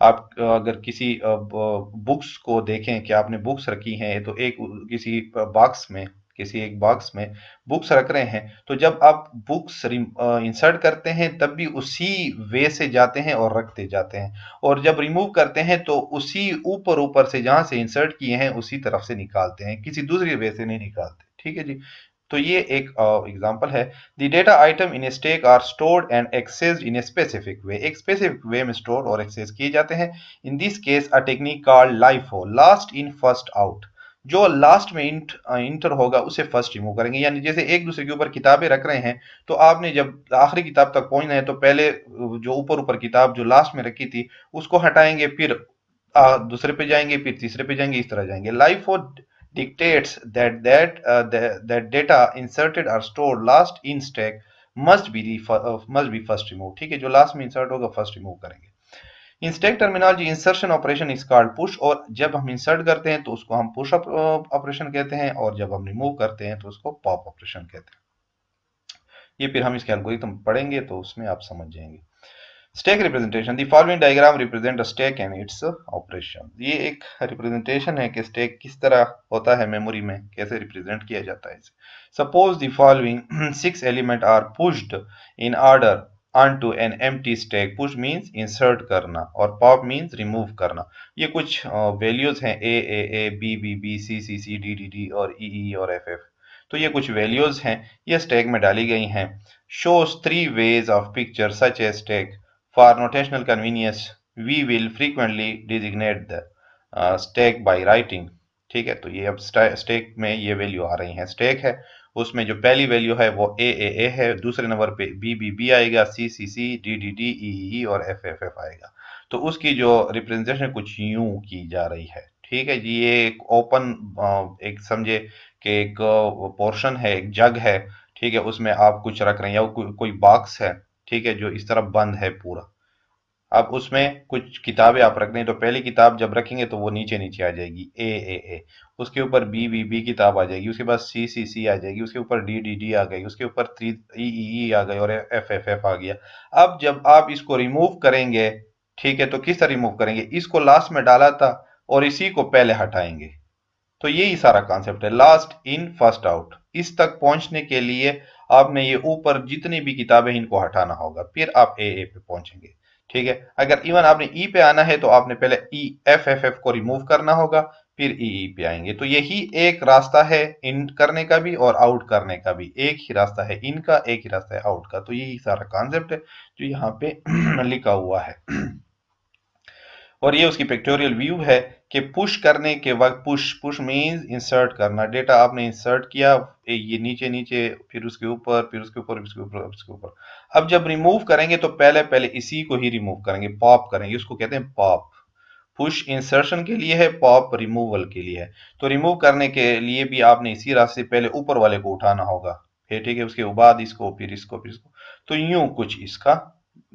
आप अगर किसी बुक्स को देखें कि आपने बुक्स रखी हैं, तो एक किसी बॉक्स में, किसी एक बॉक्स में बुक्स रख रहे हैं, तो जब आप बुक्स इंसर्ट करते हैं तब भी उसी वे से जाते हैं और रखते जाते हैं, और जब रिमूव करते हैं तो उसी ऊपर ऊपर से जहां से इंसर्ट किए हैं उसी तरफ से निकालते हैं, किसी दूसरी वे से नहीं निकालते। ठीक है जी। तो ये एक एग्जांपल है। The data item in a stack are stored and accessed in a specific way, एक स्पेसिफिक वे में स्टोर और एक्सेस किए जाते हैं। In this case a technique called LIFO, last in first out, जो लास्ट में इंटर होगा उसे फर्स्ट रिमूव करेंगे। यानी जैसे एक दूसरे के ऊपर किताबें रख रहे हैं, तो आपने जब आखिरी किताब तक पहुंचना है तो पहले जो ऊपर ऊपर किताब जो लास्ट में रखी थी उसको हटाएंगे, फिर दूसरे पे जाएंगे, फिर तीसरे पे जाएंगे, इस तरह जाएंगे। LIFO dictates that data inserted or stored last in stack must be first removed, ठीक है, जो लास्ट में इंसर्ट होगा फर्स्ट रिमूव करेंगे। In stack terminology insertion operation is called push, और जब हम इंसर्ट करते हैं तो उसको हम पुश ऑपरेशन कहते हैं, और जब हम रिमूव करते हैं तो उसको पॉप ऑपरेशन कहते हैं। ये फिर हम इसके एल्गोरिथम पढ़ेंगे तो उसमें आप समझ जाएंगे। Stack representation, the following diagram represent a stack and its operation. ये एक रिप्रेजेंटेशन है कि स्टैक किस तरह होता है, मेमोरी में कैसे रिप्रेजेंट किया जाता है। Suppose the following 6 element are pushed in order onto an empty stack. Push means insert करना और pop means remove करना। ये कुछ वैल्यूज हैं a b b b c c c d d d और e e और f f। तो ये कुछ वैल्यूज हैं, ये स्टैक में डाली गई हैं। shows three ways of picture such as stack. For notational convenience we will frequently designate the stack by writing। ठीक है, तो ये अब स्टैक में ये वैल्यू आ रही हैं। स्टैक है, उसमें जो पहली वैल्यू है वो ए है, दूसरे नंबर पे बी आएगा, सी डी ई और एफ आएगा। तो उसकी जो रिप्रेजेंटेशन कुछ यूं की जा रही है। ठीक है जी, ये एक ओपन, एक समझे कि एक पोर्शन है, एक जग है। ठीक है, उसमें आप कुछ रख रहे हैं या कोई बॉक्स है। ठीक है, जो इस तरफ बंद है पूरा। अब उसमें कुछ किताबें आप रख दें, तो पहली किताब जब रखेंगे तो वो नीचे नीचे आ जाएगी, ए, उसके ऊपर बी किताब आ जाएगी, उसके बाद सी आ जाएगी, उसके ऊपर डी आ गई, उसके ऊपर थ्री ई आ गई और एफ आ गया। अब जब आप इसको रिमूव करेंगे, ठीक है, तो किस तरह रिमूव करेंगे? इसको लास्ट में डाला था और इसी को पहले हटाएंगे। तो यही सारा कॉन्सेप्ट है, लास्ट इन फर्स्ट आउट। इस तक पहुंचने के लिए आपने ये ऊपर जितनी भी किताबें इनको हटाना होगा, फिर आप ए पे पहुंचेंगे। ठीक है, अगर इवन आपने ई पे आना है तो आपने पहले ई एफ को रिमूव करना होगा, फिर ई पे आएंगे। तो यही एक रास्ता है इन करने का भी और आउट करने का भी। एक ही रास्ता है इनका, एक ही रास्ता है आउट का। तो यही सारा कॉन्सेप्ट है जो यहाँ पे लिखा हुआ है। और ये उसकी पिक्टोरियल व्यू है कि पुश करने के वक्त, पुश मींस इंसर्ट करना। डेटा आपने इंसर्ट किया, ये नीचे नीचे, फिर उसके ऊपर, फिर उसके ऊपर, उसके ऊपर, उसके ऊपर। अब जब रिमूव करेंगे तो पहले पहले इसी को ही रिमूव करेंगे, पॉप करेंगे, उसको कहते हैं पॉप। पुश इंसर्शन के लिए है, पॉप रिमूवल के लिए है। तो रिमूव करने के लिए भी आपने इसी रास्ते से पहले ऊपर वाले को उठाना होगा, फिर ठीक है, उसके बाद इसको, फिर इसको, फिर इसको। तो यूं कुछ इसका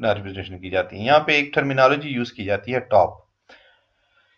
रिप्रेजेंटेशन की जाती है। यहाँ पे एक टर्मिनोलॉजी यूज की जाती है, टॉप,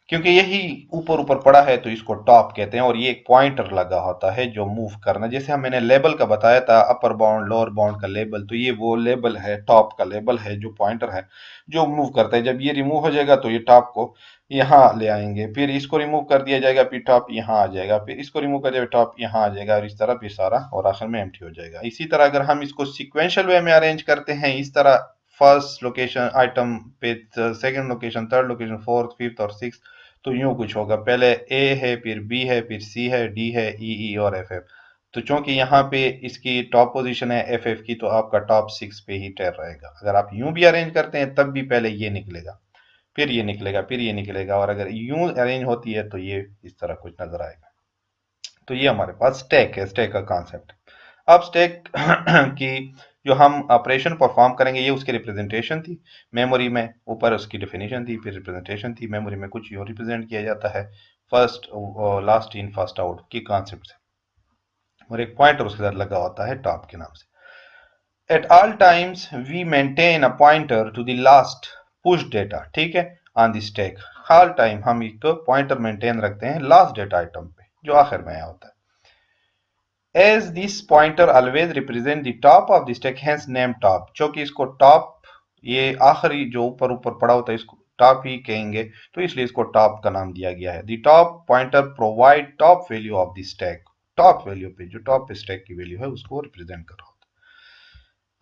क्योंकि यही ऊपर ऊपर पड़ा है तो इसको टॉप कहते हैं। और ये एक पॉइंटर लगा होता है जो मूव करना, जैसे हम मैंने लेबल का बताया था, अपर बाउंड लोअर बाउंड का लेबल, तो ये वो लेबल है, टॉप का लेबल है जो पॉइंटर है जो मूव करता है। जब ये रिमूव हो जाएगा तो ये टॉप को यहाँ ले आएंगे, फिर इसको रिमूव कर दिया जाएगा, फिर टॉप यहाँ आ जाएगा, फिर इसको रिमूव कर दिया टॉप यहाँ आ जाएगा, और इस तरह फिर सारा और आखिर में एम्प्टी हो जाएगा। इसी तरह अगर हम इसको सिक्वेंशियल वे में अरेंज करते हैं, इस तरह फर्स्ट लोकेशन आइटम पे, second location, third location, fourth, fifth और सिक्स, तो यूं कुछ होगा, पहले ए है, फिर बी है, फिर सी है, डी है, ई और एफ। तो चूंकि यहाँ पे इसकी टॉप पोजीशन है एफ की, तो आपका टॉप 6 पे ही टेर रहेगा। अगर आप यूं भी अरेंज करते हैं तब भी पहले ये निकलेगा, फिर ये निकलेगा, फिर ये निकलेगा, और अगर यूं अरेंज होती है तो ये इस तरह कुछ नजर आएगा। तो ये हमारे पास स्टैक है, स्टैक का कॉन्सेप्ट। अब स्टैक की जो हम ऑपरेशन परफॉर्म करेंगे, ये उसकी रिप्रेजेंटेशन थी। मेमोरी में ऊपर उसकी डेफिनेशन थी, फिर रिप्रेजेंटेशन थी। मेमोरी में कुछ यूं रिप्रेजेंट किया जाता है, first last in first out की कॉन्सेप्ट से, और एक पॉइंटर उसके साथ लगा होता है टॉप के नाम से। At all times we maintain a pointer to the last push data, ठीक है, on the stack. All time हम एक पॉइंटर मेंटेन रखते हैं लास्ट डेटा आइटम पे जो आखिर में आया होता है। As this pointer always represent the top of the stack, hence name top। क्योंकि इसको टॉप, ये आखिरी जो ऊपर ऊपर पड़ा होता है, इसको टॉप ही कहेंगे, तो इसलिए इसको टॉप का नाम दिया गया है। The top pointer provide top value of the stack. Top value पे, जो टॉप पे स्टैक की वैल्यू है, उसको रिप्रेजेंट कर रहा होता है।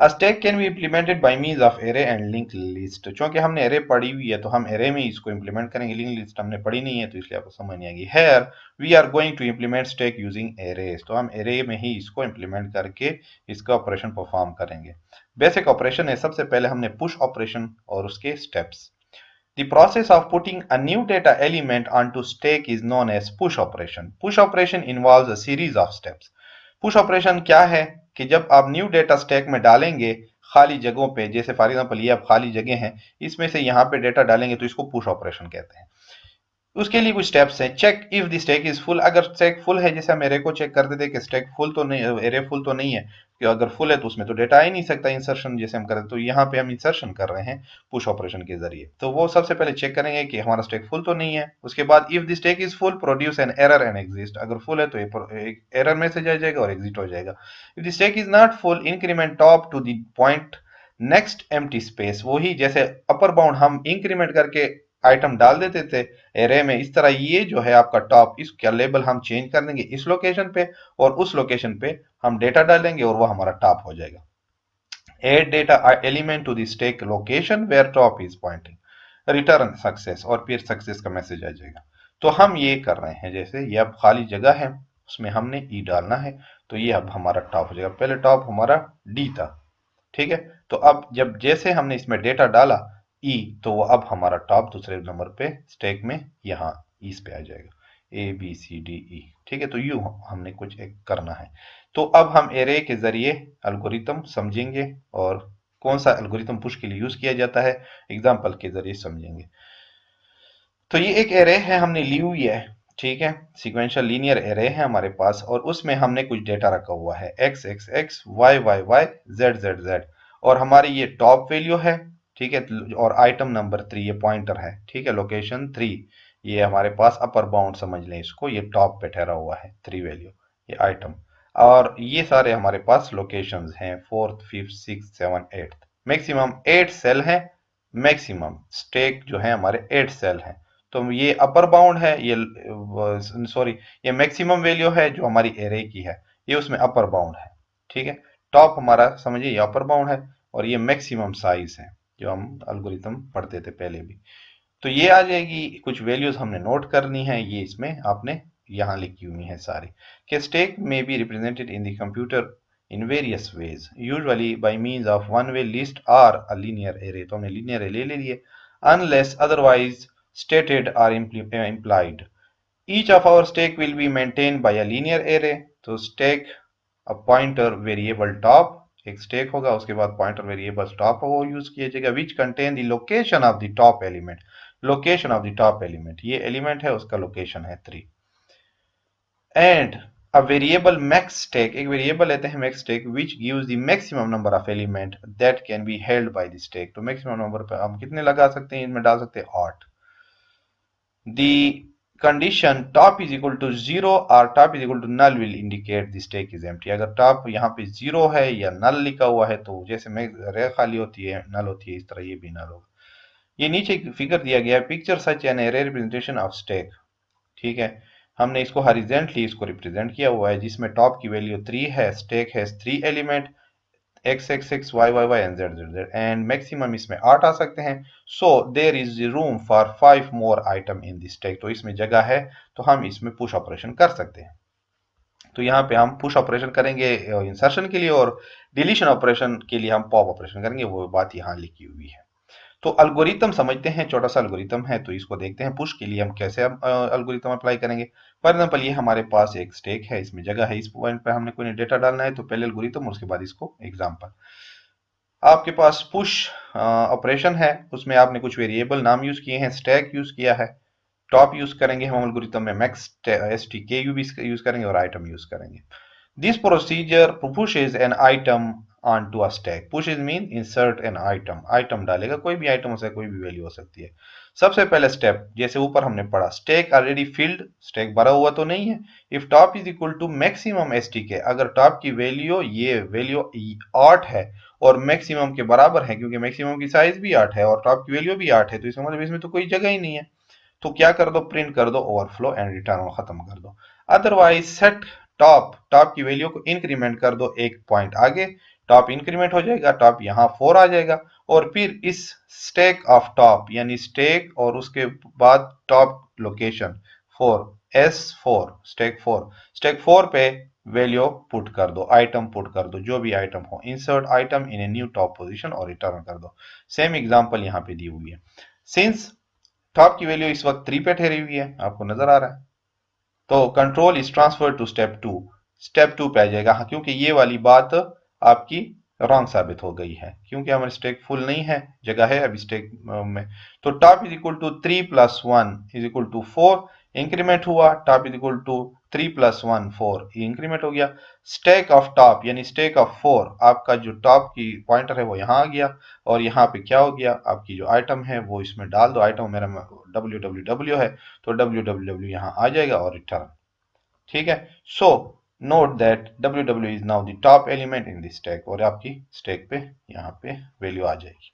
A stack can be implemented by means of array and linked list। चूंकि हमने array पढ़ी हुई है तो हम array में इसको implement करेंगे, linked list हमने पढ़ी नहीं है तो इसलिए आपको समझ नहीं आएगी। Here we are going to implement stack using arrays। तो हम array में ही इसको implement करके इसका ऑपरेशन परफॉर्म करेंगे। बेसिक ऑपरेशन है, सबसे पहले हमने पुश ऑपरेशन और उसके steps. The process of putting a new data element onto stack is known as push operation। Push operation involves a series of steps। Push operation क्या है कि जब आप न्यू डेटा स्टैक में डालेंगे खाली जगहों पे, जैसे फॉर एग्जांपल ये अब खाली जगह हैं, इसमें से यहाँ पे डेटा डालेंगे तो इसको पुश ऑपरेशन कहते हैं। उसके लिए कुछ स्टेप्स हैं। Check if the stack is full. अगर स्टैक फुल है, जैसे हम एरे को चेक करते थे कि स्टैक फुल तो नहीं, एरे फुल तो नहीं है, कि अगर फुल है तो उसमें तो डेटा आ ही नहीं सकता इंसर्शन जैसे हम करते, तो यहाँ पे हम इंसर्शन कर रहे हैं पुश ऑपरेशन के जरिए। तो वो सबसे पहले चेक करेंगे कि हमारा स्टैक फुल तो नहीं है। उसके बाद if the stack is full produce an error and exist. अगर फुल है तो एक एरर मैसेज आ जाएगा और एग्जिट हो जाएगा। If the stack is not full increment top to the point next empty space. वही जैसे अपर बाउंड हम इंक्रीमेंट करके आइटम डाल देते थे एरे में, इस तरह ये जो है आपका टॉप, इसका लेबल हम चेंज कर देंगे इस लोकेशन पे, और उस लोकेशन पे हम डेटा डालेंगे और वो हमारा टॉप हो जाएगा। Add data element to the stack location where top is pointing, return success, और फिर सक्सेस का मैसेज आ जाएगा। तो हम ये कर रहे हैं, जैसे ये अब खाली जगह है, उसमें हमने ई डालना है, तो ये अब हमारा टॉप हो जाएगा। पहले टॉप हमारा डी था, ठीक है। तो अब जब जैसे हमने इसमें डेटा डाला ई, तो वो अब हमारा टॉप दूसरे नंबर पे स्टैक में यहाँ ईस पे आ जाएगा, A B C D E, ठीक है। तो यूं हमने कुछ एक करना है। तो अब हम एरे के जरिए एल्गोरिथम समझेंगे, और कौन सा एल्गोरिथम पुश के लिए यूज किया जाता है एग्जाम्पल के जरिए समझेंगे। तो ये एक एरे है, हमने ली हुई है, ठीक है। सीक्वेंशियल लीनियर एरे है हमारे पास, और उसमें हमने कुछ डेटा रखा हुआ है, X X X, Y Y Y, Z Z Z, और हमारी ये टॉप वैल्यू है, ठीक है। और आइटम नंबर 3 ये पॉइंटर है, ठीक है, लोकेशन 3, ये हमारे पास अपर बाउंड समझ लें इसको, ये टॉप पे ठहरा हुआ है 3 वैल्यू, ये आइटम। और ये सारे हमारे पास लोकेशंस हैं, 4th 5th 6th 7th 8th, maximum 8 cell है, मैक्सिमम स्टेक जो है हमारे 8 सेल हैं। तो ये अपर बाउंड है, ये सॉरी, ये मैक्सिमम वैल्यू है जो हमारी एरे की है, ये उसमें अपर बाउंड है, ठीक है। टॉप हमारा समझिए ये अपर बाउंड है, और ये मैक्सिमम साइज है जो हम एल्गोरिथम पढ़ते थे पहले भी। तो ये आ जाएगी, कुछ वैल्यूज हमने नोट करनी है, ये इसमें आपने यहाँ लिखी हुई है सारी, कि स्टेक में be represented in the computer in various ways, usually by means of one-way list or a linear array। तो हमने linear array ले लिए, unless otherwise stated or implied। Each of our stack will be maintained by a linear array। तो stack a pointer variable top, एक stake होगा, उसके बाद pointer variable top वो यूज किया जाएगा, which contain the location of the top element, location of the top element, ये element है उसका लोकेशन है 3। And a variable max stack, एक वेरिएबल लेते हैं max stack which gives the maximum number of element that can be held by the stack। तो maximum number पे हम कितने लगा सकते हैं, इनमें डाल सकते हैं 8। the condition top is equal to 0 or top is equal to null will indicate the stack is empty। अगर top यहाँ पे 0 है या null लिखा हुआ है, तो जैसे में रे खाली होती है null होती है, इस तरह ये भी null होगा। ये नीचे एक फिगर दिया गया है, picture such an array representation of stack, ठीक है। हमने इसको हॉरिजॉन्टली इसको रिप्रेजेंट किया हुआ है, जिसमें टॉप की वैल्यू 3 है, स्टैक है 3 element, X X X, Y Y Y and Z Z Z, and maximum इसमें 8 आ सकते हैं। So there is room for 5 more item in this stack. तो इसमें जगह है, तो हम इसमें पुश ऑपरेशन कर सकते हैं। तो यहाँ पे हम पुश ऑपरेशन करेंगे इंसर्शन के लिए, और डिलीशन ऑपरेशन के लिए हम पॉप ऑपरेशन करेंगे, वो बात यहाँ लिखी हुई है। तो एल्गोरिथम समझते हैं, छोटा सा एल्गोरिथम है, तो इसको देखते हैं पुश के लिए हम कैसे एल्गोरिथम अप्लाई करेंगे। फॉर एग्जांपल ये हमारे पास एक स्टेक है, इसमें जगह है, इस पॉइंट पे हमने कोई डेटा डालना है, तो पहले एल्गोरिथम, उसके बाद इसको एग्जांपल। आपके पास पुश ऑपरेशन है, उसमें आपने कुछ वेरिएबल नाम यूज किए हैं, स्टैक यूज किया है, टॉप यूज करेंगे हम एल्गोरिथम में, मैक्स एसटीके भी यूज करेंगे, और आइटम यूज करेंगे। This procedure pushes an item onto a stack। pushes mean insert an item, item डालेगा, कोई भी आइटम हो सकता है, कोई भी वैल्यू हो सकती है। सबसे पहले स्टेप, जैसे ऊपर हमने पढ़ा, स्टैक ऑलरेडी फिल्ड, स्टैक भरा हुआ तो नहीं है। If top is equal to maximum STK, अगर टॉप की वैल्यू, ये वैल्यू 8 है और मैक्सिमम के बराबर है, क्योंकि मैक्सिमम की साइज भी 8 है और टॉप की वैल्यू भी 8 है, तो इसका मतलब इसमें तो कोई जगह ही नहीं है। तो क्या कर दो, प्रिंट कर दो ओवरफ्लो एंड रिटर्न खत्म कर दो। अदरवाइज सेट टॉप, टॉप की वैल्यू को इंक्रीमेंट कर दो एक पॉइंट आगे, टॉप इंक्रीमेंट हो जाएगा, टॉप यहाँ 4 आ जाएगा, और फिर इस स्टैक ऑफ टॉप, यानी स्टैक और उसके बाद टॉप लोकेशन 4, S4, स्टैक 4 पे वैल्यू पुट कर दो, आइटम पुट कर दो, जो भी आइटम हो, insert item in a new top position और रिटर्न कर दो। सेम एग्जांपल यहाँ पे दी हुई है। सिंस टॉप की वैल्यू इस वक्त 3 पे ठहरी हुई है, आपको नजर आ रहा है, तो control is transfer to step 2, step 2 पे आ जाएगा। हाँ, क्योंकि ये वाली बात आपकी रॉन्ग साबित हो गई है, क्योंकि हमारे स्टेक फुल नहीं है, जगह है अभी स्टेक में। तो top is equal to 3 + 1 is equal to 4, increment हुआ, top is equal to 3 + 1 4, increment हो गया। स्टैक ऑफ टॉप यानी स्टैक ऑफ 4, आपका जो टॉप की पॉइंटर है वो यहाँ आ गया, और यहाँ पे क्या हो गया, आपकी जो आइटम है वो इसमें डाल दो, आइटम मेरा www है, तो www यहाँ आ जाएगा और रिटर्न, ठीक है। So note that ww is now the top element in the stack, और आपकी स्टैक पे यहाँ पे वैल्यू आ जाएगी।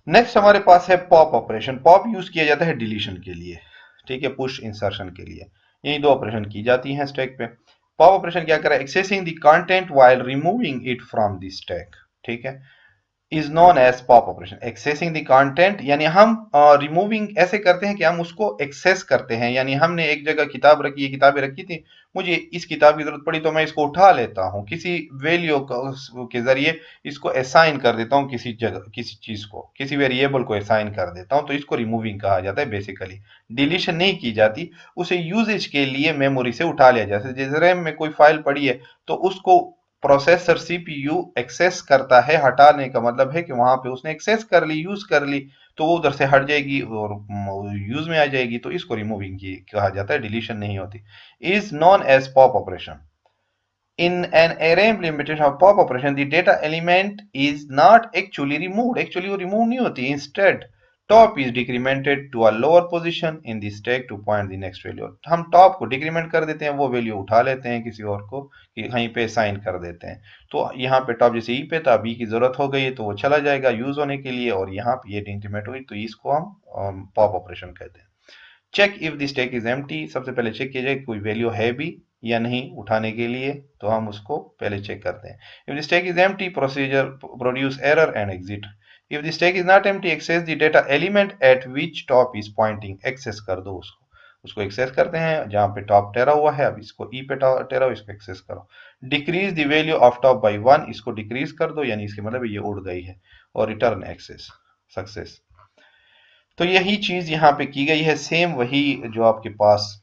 नेक्स्ट हमारे पास है पॉप ऑपरेशन। पॉप यूज किया जाता है डिलीशन के लिए, ठीक है, पुश इंसर्शन के लिए, यही दो ऑपरेशन की जाती हैं स्टैक पे। पॉप ऑपरेशन क्या कर रहा है, accessing the content while removing it from the stack, ठीक है, is known as pop operation. Accessing the content यानी हम रिमूविंग ऐसे करते हैं कि हम उसको एक्सेस करते हैं, यानी हमने एक जगह किताब रखी, ये किताबें रखी थी, मुझे इस किताब की जरूरत पड़ी तो मैं इसको उठा लेता हूँ, किसी वैल्यू के जरिए इसको असाइन कर देता हूँ, किसी जगह किसी चीज को, किसी वेरिएबल को असाइन कर देता हूँ, तो इसको रिमूविंग कहा जाता है। बेसिकली डिलीशन नहीं की जाती, उसे यूजेज के लिए मेमोरी से उठा लिया जाता है। जैसे रैम में कोई फाइल पड़ी है तो उसको प्रोसेसर सीपीयू एक्सेस करता है, हटाने का मतलब है कि वहां पे उसने एक्सेस कर ली, यूज कर ली, तो वो उधर से हट जाएगी और यूज में आ जाएगी, तो इसको रिमूविंग की कहा जाता है, डिलीशन नहीं होती। Is known as pop operation. In an array implementation of pop operation, the data element is not actually removed. Actually वो remove नहीं होती. Instead, top is decremented to a lower position in the stack to point the next value. हम top को decrement कर देते हैं, वो value उठा लेते हैं किसी और को, कि कहीं पे assign कर देते हैं। तो यहाँ पे top जैसे e पे था, b की जरूरत हो गई है तो वो चला जाएगा यूज होने के लिए, और यहाँ पे ये decrement हुई, तो इसको हम pop operation कहते हैं। Check if the stack is empty, सबसे पहले चेक किया जाए कोई वैल्यू है भी या नहीं उठाने के लिए, तो हम उसको पहले चेक करते हैं। If the stack is empty, procedure produce error and exit. If the stack is not empty, access the data element at which top is pointing, access कर दो उसको एक्सेस करते हैं जहां पे टॉप टेरा हुआ है, अब इसको ई पे टेरा, इसको एक्सेस करो। Decrease the value of top by 1, इसको डिक्रीज कर दो, यानी इसके मतलब ये उड़ गई है, और रिटर्न एक्सेस सक्सेस। तो यही चीज यहाँ पे की गई है, सेम वही जो आपके पास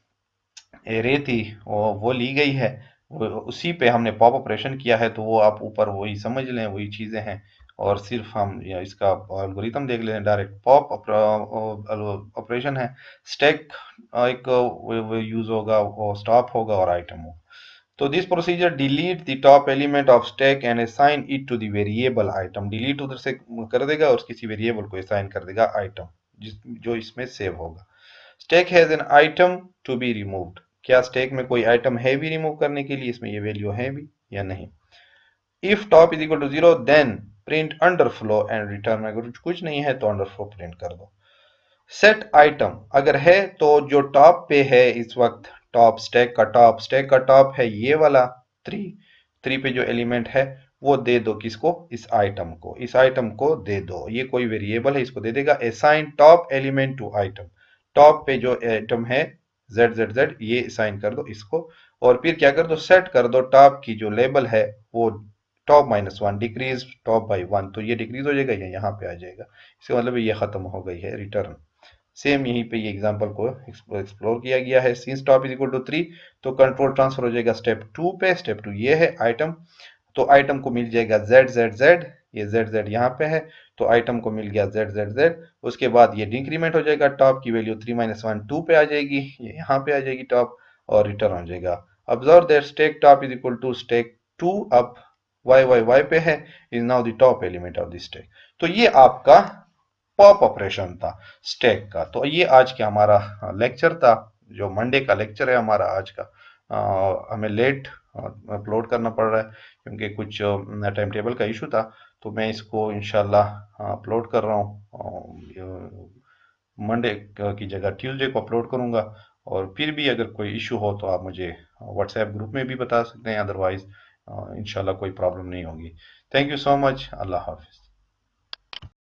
एरे थी वो ली गई है, उसी पे हमने पॉप ऑपरेशन किया है, तो वो आप ऊपर वही समझ लें, वही चीजें हैं। और सिर्फ हम या इसका एल्गोरिथम देख लें, डायरेक्ट पॉप ऑपरेशन है। स्टैक एक यूज होगा, वो स्टॉप होगा और आइटम होगा। तो this procedure delete the top element of stack and assign it to the variable item. Delete उधर से कर देगा और किसी वेरिएबल को असाइन कर देगा आइटम, जो इसमें सेव होगा। Stack has an item to be removed, क्या स्टैक में कोई आइटम है भी रिमूव करने के लिए, इसमें ये वैल्यू है भी या नहीं। If top is equal to 0 then print underflow and return, अगर कुछ नहीं है तो अंडरफ्लो प्रिंट कर दो। सेट आइटम अगर है तो जो टॉप पे है इस वक्त, टॉप स्टैक का टॉप है ये वाला 3 पे जो एलिमेंट है वो दे दो किसको, इस आइटम को दे दो, ये कोई वेरिएबल है, इसको दे देगा assign top element to item. Top पे जो आइटम है z ये असाइन कर दो इसको, और फिर क्या कर दो, सेट कर दो टॉप की जो लेबल है वो टॉप -1, डिक्रीज टॉप बाई 1, तो ये डिक्रीज हो जाएगा, ये यहाँ पे आ जाएगा, इसका मतलब ये खत्म हो गई है रिटर्न। सेम यहीं पे ये एग्जांपल को एक्सप्लोर किया गया है। Since top is equal to 3, तो कंट्रोल ट्रांसफर हो जाएगा स्टेप 2 पे। स्टेप 2 ये है आइटम, तो आइटम को मिल जाएगा z, ये z यहाँ पे है, तो आइटम को मिल गया z। उसके बाद ये डिक्रीमेंट हो जाएगा, टॉप की वैल्यू 3 -1 2 पे आ जाएगी, ये यहाँ पे आ जाएगी टॉप, और रिटर्न हो जाएगा। Observe that stack top is equal to stack 2, अब y पे है, is now the top element of the stack. तो ये आपका पॉप ऑपरेशन था स्टैक का। तो ये आज का हमारा लेक्चर था, जो मंडे का लेक्चर है हमारा आज का। हमें लेट अपलोड करना पड़ रहा है क्योंकि कुछ टाइम टेबल का इशू था, तो मैं इसको इंशाल्लाह अपलोड कर रहा हूँ मंडे की जगह ट्यूसडे को अपलोड करूँगा। और फिर भी अगर कोई इशू हो तो आप मुझे व्हाट्सएप ग्रुप में भी बता सकते हैं, अदरवाइज इंशाल्लाह कोई प्रॉब्लम नहीं होगी। Thank you so much, Allah Hafiz.